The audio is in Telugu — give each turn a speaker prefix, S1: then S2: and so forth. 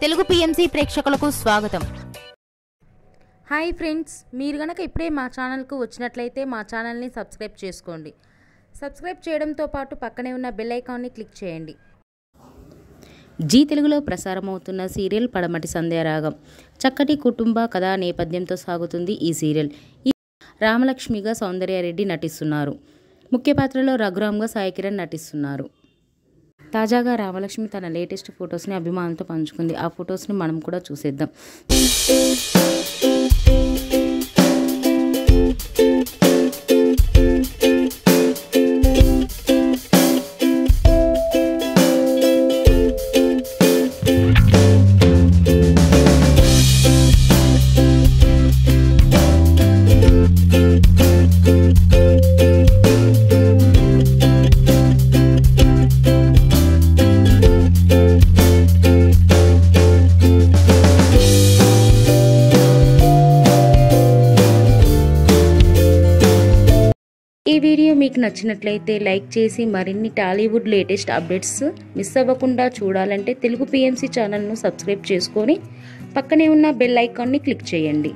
S1: తెలుగు పిఎంసి ప్రేక్షకులకు స్వాగతం.
S2: హాయ్ ఫ్రెండ్స్, మీరు గనక ఇప్పుడే మా ఛానల్కు వచ్చినట్లయితే మా ఛానల్ని సబ్స్క్రైబ్ చేసుకోండి. సబ్స్క్రైబ్ చేయడంతో పాటు పక్కనే ఉన్న బెల్ ఐకాన్ని క్లిక్ చేయండి. జీ తెలుగులో ప్రసారమవుతున్న సీరియల్ పడమటి సంధ్యారాగం. చక్కటి కుటుంబ కథా నేపథ్యంతో సాగుతుంది ఈ సీరియల్. రామలక్ష్మిగా సౌందర్యారెడ్డి నటిస్తున్నారు. ముఖ్య పాత్రలో రఘురామ్గా సాయి కిరణ్ నటిస్తున్నారు. తాజాగా రామలక్ష్మి తన లేటెస్ట్ ఫొటోస్ని అభిమానులతో పంచుకుంది. ఆ ఫొటోస్ని మనం కూడా చూసేద్దాం. ఈ వీడియో మీకు నచ్చినట్లయితే లైక్ చేసి మరిన్ని టాలీవుడ్ లేటెస్ట్ అప్డేట్స్ మిస్ అవ్వకుండా చూడాలంటే తెలుగు పిఎంసి ఛానల్ను సబ్స్క్రైబ్ చేసుకొని పక్కనే ఉన్న బెల్ ఐకాన్ని క్లిక్ చేయండి.